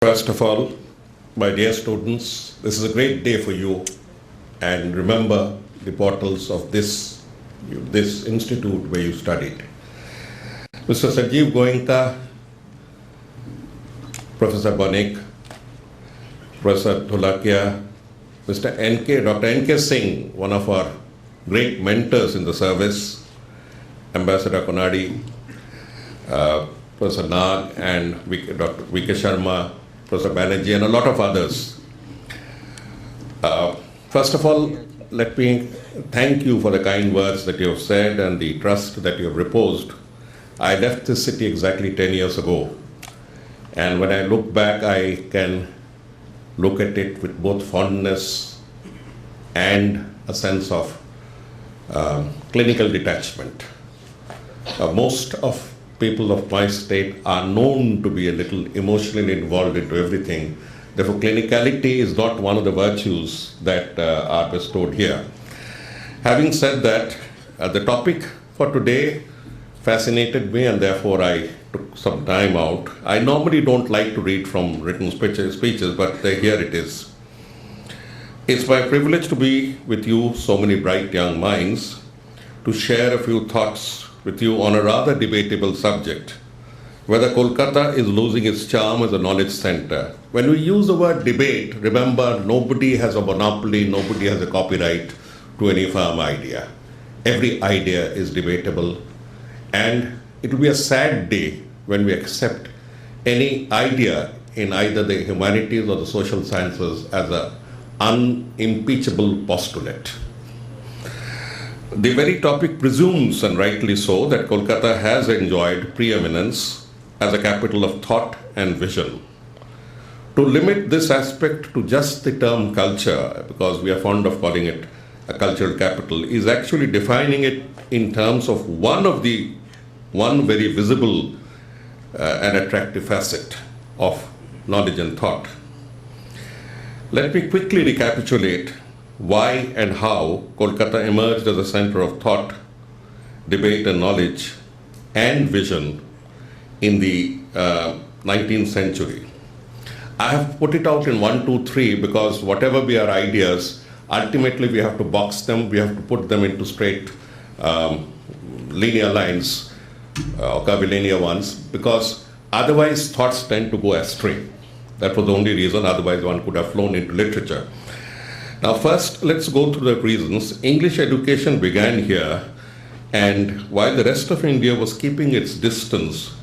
First of all, my dear students, this is a great day for you, and remember the portals of this institute where you studied. Mr. Sanjeev Goenka, Professor Bonik, Professor Dholakia, Dr. N.K. Singh, one of our great mentors in the service, Ambassador Konadi, Professor Nag, and Dr. V.K. Sharma, Professor Banerjee, and a lot of others. First of all, let me thank you for the kind words that you have said and the trust that you have reposed. I left this city exactly 10 years ago. And when I look back, I can look at it with both fondness and a sense of clinical detachment. Most of people of my state are known to be a little emotionally involved into everything. Therefore, clinicality is not one of the virtues that are bestowed here. Having said that, the topic for today fascinated me, and therefore I took some time out. I normally don't like to read from written speeches, but here it is. It's my privilege to be with you, so many bright young minds, to share a few thoughts with you on a rather debatable subject, whether Kolkata is losing its charm as a knowledge center. When we use the word debate, remember, nobody has a monopoly, nobody has a copyright to any firm idea. Every idea is debatable, and it will be a sad day when we accept any idea in either the humanities or the social sciences as an unimpeachable postulate. The very topic presumes, and rightly so, that Kolkata has enjoyed preeminence as a capital of thought and vision. To limit this aspect to just the term culture, because we are fond of calling it a cultural capital, is actually defining it in terms of one very visible and attractive facet of knowledge and thought. Let me quickly recapitulate why and how Kolkata emerged as a center of thought, debate and knowledge and vision in the 19th century. I have put it out in 1, 2, 3 because whatever be our ideas, ultimately we have to box them, we have to put them into straight linear lines or curvilinear ones, because otherwise thoughts tend to go astray. That was the only reason, otherwise one could have flown into literature. Now first, let's go through the reasons. English education began here, and while the rest of India was keeping its distance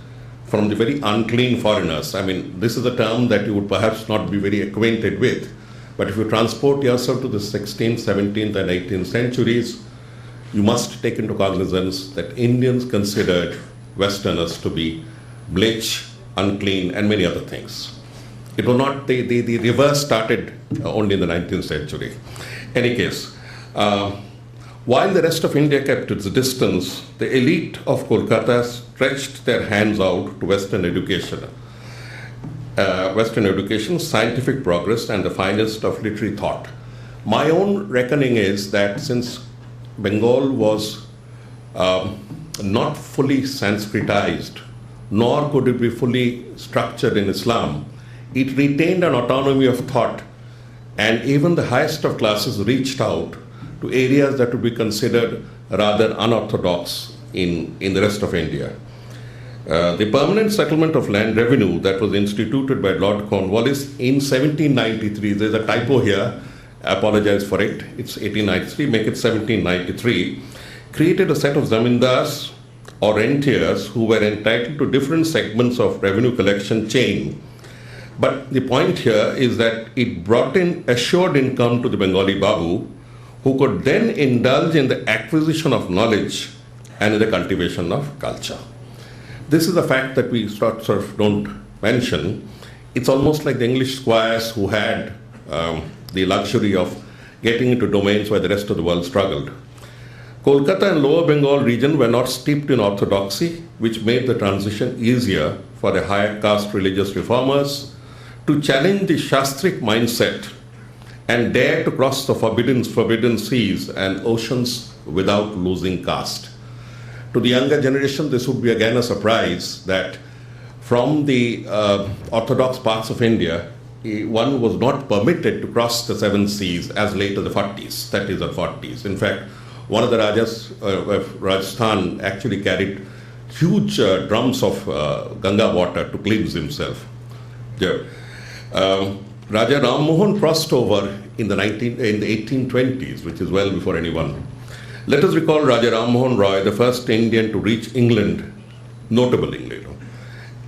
from the very unclean foreigners, I mean, this is a term that you would perhaps not be very acquainted with, but if you transport yourself to the 16th, 17th and 18th centuries, you must take into cognizance that Indians considered Westerners to be bleach, unclean, and many other things. It was not, the reverse started only in the 19th century. Any case, while the rest of India kept its distance, the elite of Kolkata stretched their hands out to Western education, scientific progress, and the finest of literary thought. My own reckoning is that since Bengal was not fully Sanskritized, nor could it be fully structured in Islam, it retained an autonomy of thought, and even the highest of classes reached out to areas that would be considered rather unorthodox in the rest of India. The permanent settlement of land revenue that was instituted by Lord Cornwallis in 1793, there's a typo here, I apologize for it, it's 1893, make it 1793, created a set of zamindars or rentiers who were entitled to different segments of revenue collection chain. But the point here is that it brought in assured income to the Bengali Babu, who could then indulge in the acquisition of knowledge and in the cultivation of culture. This is a fact that we sort of don't mention. It's almost like the English squires who had the luxury of getting into domains where the rest of the world struggled. Kolkata and Lower Bengal region were not steeped in orthodoxy, which made the transition easier for the higher caste religious reformers to challenge the Shastric mindset and dare to cross the forbidden seas and oceans without losing caste. To the younger generation, this would be again a surprise that from the orthodox parts of India, one was not permitted to cross the seven seas as late as the 40s, 30s or 40s. In fact, one of the Rajas of Rajasthan actually carried huge drums of Ganga water to cleanse himself. Yeah. Raja Ram Mohan crossed over in the 1820s, which is well before anyone. Let us recall Raja Ram Mohan Roy, the first Indian to reach England, notable England,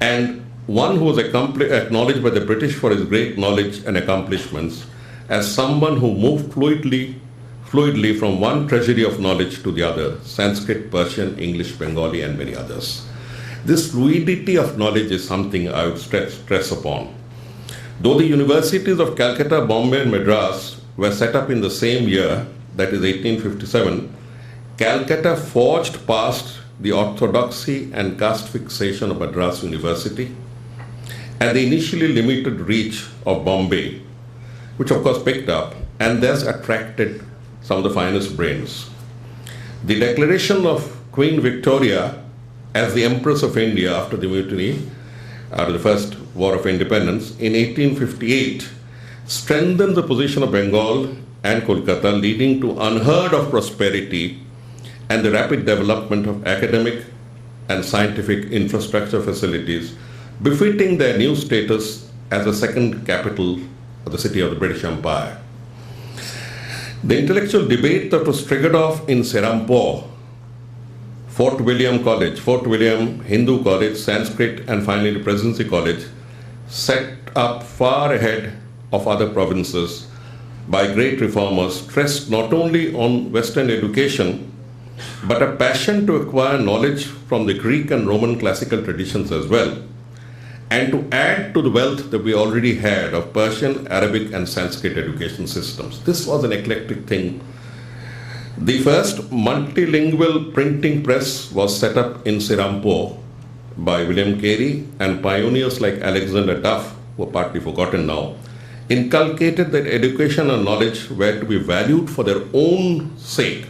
and one who was acknowledged by the British for his great knowledge and accomplishments as someone who moved fluidly from one treasury of knowledge to the other: Sanskrit, Persian, English, Bengali, and many others. This fluidity of knowledge is something I would stress upon. Though the universities of Calcutta, Bombay, and Madras were set up in the same year, that is 1857, Calcutta forged past the orthodoxy and caste fixation of Madras University and the initially limited reach of Bombay, which of course picked up and thus attracted some of the finest brains. The declaration of Queen Victoria as the Empress of India after the mutiny, after the First War of Independence in 1858, strengthened the position of Bengal and Kolkata, leading to unheard of prosperity and the rapid development of academic and scientific infrastructure facilities, befitting their new status as the second capital of the city of the British Empire. The intellectual debate that was triggered off in Serampore, Fort William College, Fort William Hindu College, Sanskrit, and finally the Presidency College, set up far ahead of other provinces by great reformers, stressed not only on Western education, but a passion to acquire knowledge from the Greek and Roman classical traditions as well, and to add to the wealth that we already had of Persian, Arabic, and Sanskrit education systems. This was an eclectic thing. The first multilingual printing press was set up in Serampore by William Carey, and pioneers like Alexander Duff, who are partly forgotten now, inculcated that education and knowledge were to be valued for their own sake,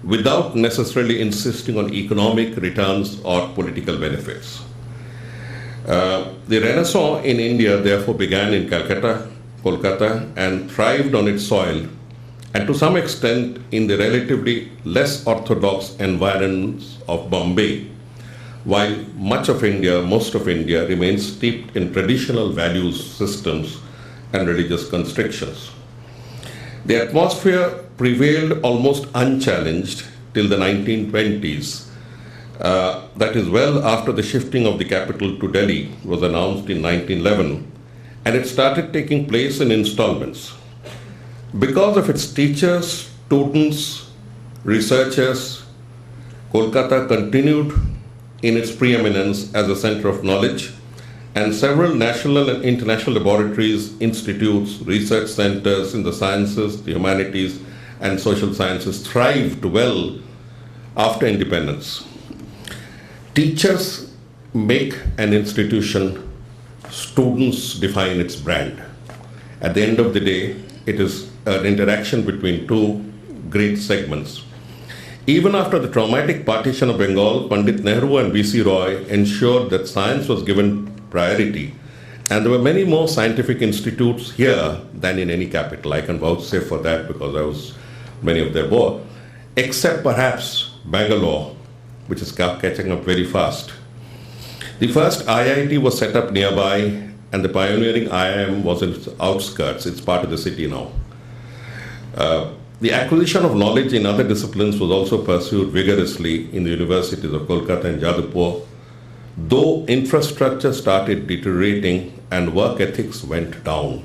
without necessarily insisting on economic returns or political benefits. The Renaissance in India therefore began in Calcutta, Kolkata, and thrived on its soil, and to some extent in the relatively less orthodox environs of Bombay, while much of India, most of India, remains steeped in traditional values systems and religious constrictions. The atmosphere prevailed almost unchallenged till the 1920s. That is well after the shifting of the capital to Delhi was announced in 1911, and it started taking place in installments. Because of its teachers, students, researchers, Kolkata continued in its preeminence as a center of knowledge, and several national and international laboratories, institutes, research centers in the sciences, the humanities, and social sciences thrived well after independence. Teachers make an institution, students define its brand. At the end of the day, it is an interaction between two great segments. Even after the traumatic partition of Bengal, Pandit Nehru and V.C. Roy ensured that science was given priority, and there were many more scientific institutes here than in any capital. I can vouchsafe for that because I was many of them were, except perhaps Bangalore, which is catching up very fast. The first IIT was set up nearby, and the pioneering IIM was in its outskirts. It's part of the city now. The acquisition of knowledge in other disciplines was also pursued vigorously in the universities of Kolkata and Jadavpur, though infrastructure started deteriorating and work ethics went down.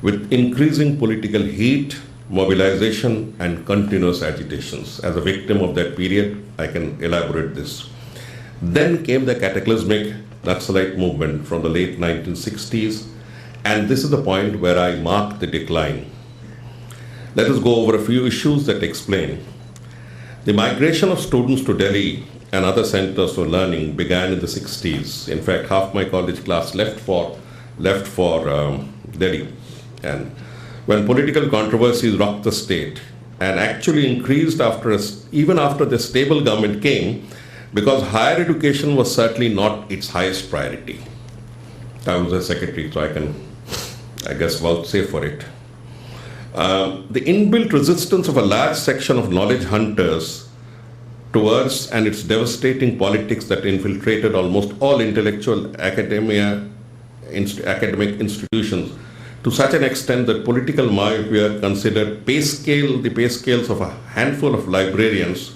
With increasing political heat, mobilization, and continuous agitations. As a victim of that period, I can elaborate this. Then came the cataclysmic Naxalite movement from the late 1960s, and this is the point where I mark the decline. Let us go over a few issues that explain. The migration of students to Delhi and other centers for learning began in the 60s. In fact, half my college class left for Delhi. And when political controversies rocked the state and actually increased even after the stable government came, because higher education was certainly not its highest priority. I was a secretary, so I guess, vouchsafe for it. The inbuilt resistance of a large section of knowledge hunters towards and its devastating politics that infiltrated almost all intellectual academic institutions to such an extent that political myopia considered the pay scales of a handful of librarians,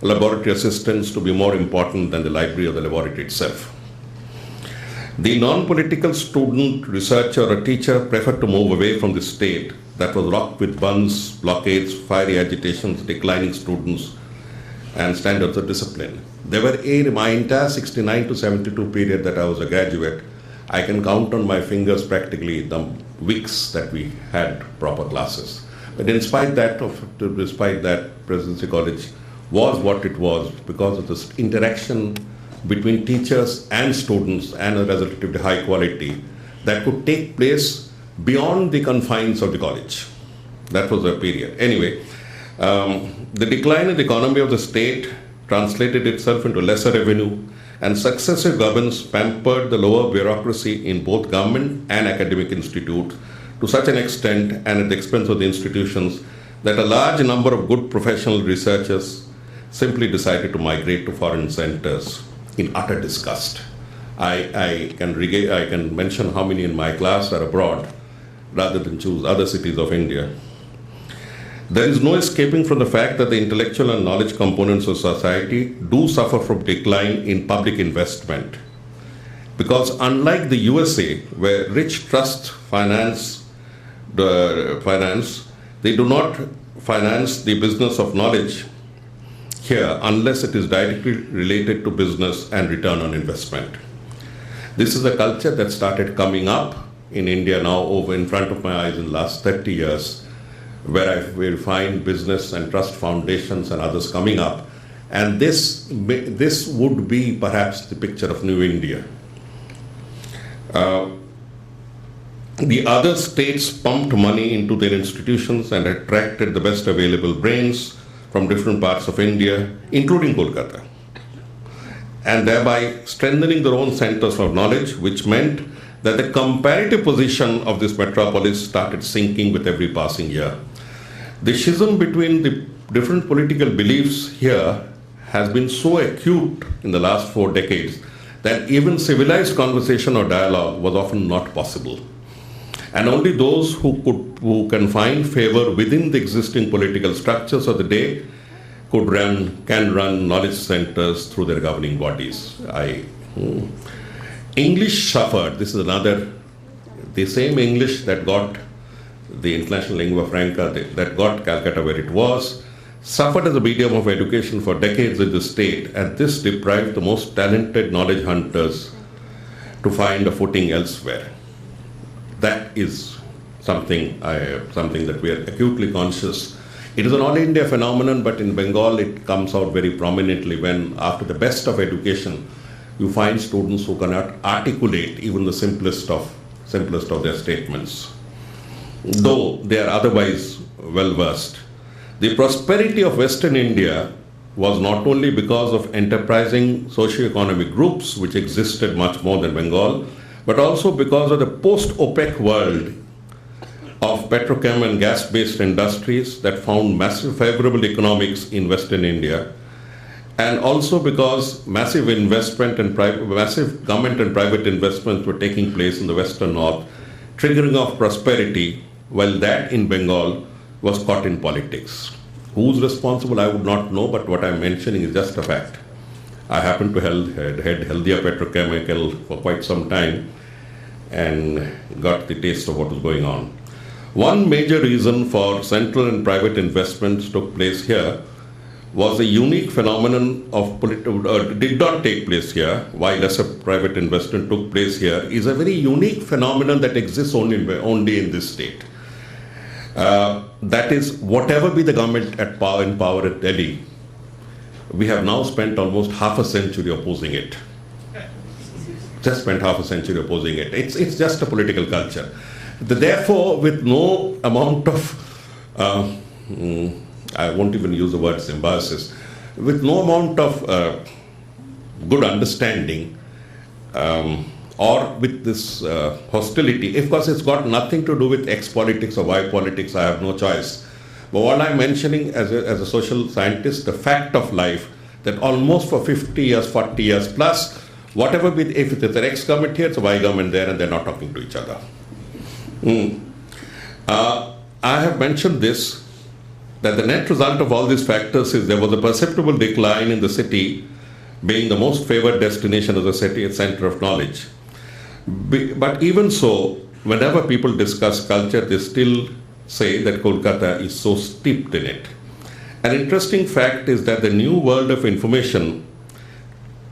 laboratory assistants, to be more important than the library or the laboratory itself. The non-political student, researcher or teacher preferred to move away from the state that was rocked with buns, blockades, fiery agitations, declining students, and standards of discipline. There were, in my entire 69 to 72 period that I was a graduate, I can count on my fingers practically the weeks that we had proper classes. But despite that, Presidency College was what it was because of this interaction between teachers and students and a relatively high quality that could take place beyond the confines of the college. That was a period. Anyway, the decline in the economy of the state translated itself into lesser revenue, and successive governments pampered the lower bureaucracy in both government and academic institutes to such an extent and at the expense of the institutions that a large number of good professional researchers simply decided to migrate to foreign centers in utter disgust. I can mention how many in my class are abroad rather than choose other cities of India. There is no escaping from the fact that the intellectual and knowledge components of society do suffer from decline in public investment. Because unlike the USA, where rich trusts finance, they do not finance the business of knowledge here unless it is directly related to business and return on investment. This is a culture that started coming up in India now over in front of my eyes in the last 30 years, where I will find business and trust foundations and others coming up. And this would be perhaps the picture of New India. The other states pumped money into their institutions and attracted the best available brains from different parts of India, including Kolkata, and thereby strengthening their own centers of knowledge, which meant that the comparative position of this metropolis started sinking with every passing year. The schism between the different political beliefs here has been so acute in the last 4 decades that even civilized conversation or dialogue was often not possible. And only those who can find favor within the existing political structures of the day can run knowledge centers through their governing bodies. English suffered. This is the same English that got the international lingua franca, that got Calcutta where it was, suffered as a medium of education for decades in the state, and this deprived the most talented knowledge hunters to find a footing elsewhere. That is something that we are acutely conscious. It is an all-India phenomenon, but in Bengal it comes out very prominently when, after the best of education, you find students who cannot articulate even the simplest of their statements, though they are otherwise well-versed. The prosperity of Western India was not only because of enterprising socio-economic groups which existed much more than Bengal, but also because of the post-OPEC world of petrochem and gas-based industries that found massive favorable economics in Western India, and also because massive government and private investments were taking place in the Western North, triggering off prosperity, while that in Bengal was caught in politics. Who's responsible, I would not know, but what I'm mentioning is just a fact. I happened to head Haldia Petrochemical for quite some time and got the taste of what was going on. One major reason for central and private investments took place here was a unique phenomenon of did not take place here, while lesser private investment took place here, is a very unique phenomenon that exists only in this state. That is, whatever be the government in power at Delhi, we have now spent almost half a century opposing it. Just spent half a century opposing it. It's just a political culture. Therefore, with no amount of, I won't even use the word symbiosis, with no amount of good understanding or with this hostility. Of course, it's got nothing to do with X politics or Y politics. I have no choice. But what I'm mentioning as a social scientist, the fact of life, that almost for 50 years, 40 years plus, whatever, if it's an X government here, it's a Y government there, and they're not talking to each other. I have mentioned this, that the net result of all these factors is there was a perceptible decline in the city being the most favored destination of the city, a center of knowledge. But even so, whenever people discuss culture, they still say that Kolkata is so steeped in it. An interesting fact is that the new world of information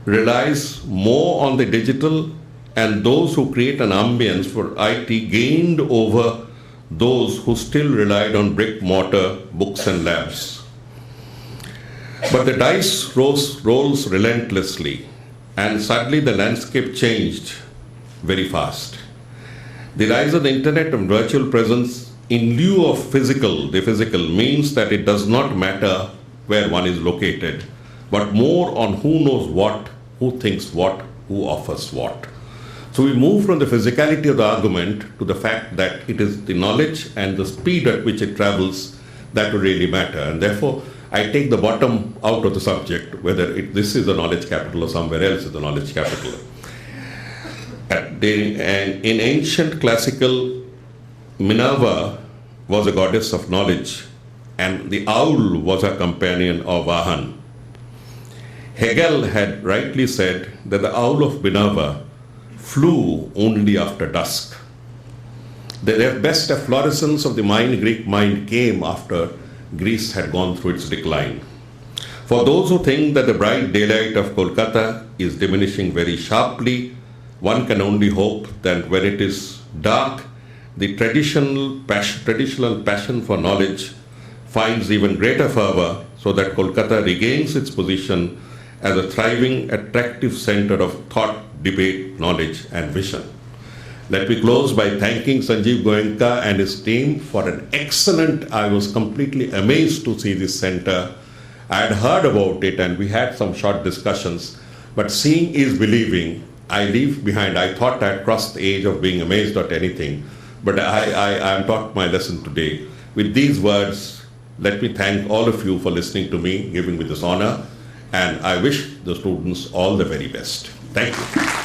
relies more on the digital, and those who create an ambience for IT gained over those who still relied on brick mortar, books and labs. But the dice rolls relentlessly, and suddenly the landscape changed very fast. The rise of the internet and virtual presence in lieu of the physical means that it does not matter where one is located, but more on who knows what, who thinks what, who offers what. So we move from the physicality of the argument to the fact that it is the knowledge and the speed at which it travels that will really matter. And therefore, I take the bottom out of the subject, whether this is the knowledge capital or somewhere else is the knowledge capital. And in ancient classical, Minerva was a goddess of knowledge, and the owl was her companion or Vahan. Hegel had rightly said that the owl of Minerva flew only after dusk. The best efflorescence of the Greek mind came after Greece had gone through its decline. For those who think that the bright daylight of Kolkata is diminishing very sharply, one can only hope that when it is dark, the traditional passion for knowledge finds even greater fervor, so that Kolkata regains its position as a thriving, attractive center of thought, debate, knowledge, and vision. Let me close by thanking Sanjeev Goenka and his team for an excellent, I was completely amazed to see this center. I had heard about it and we had some short discussions, but seeing is believing. I leave behind, I thought I had crossed the age of being amazed at anything, but I am taught my lesson today. With these words, let me thank all of you for listening to me, giving me this honor, and I wish the students all the very best. Thank you.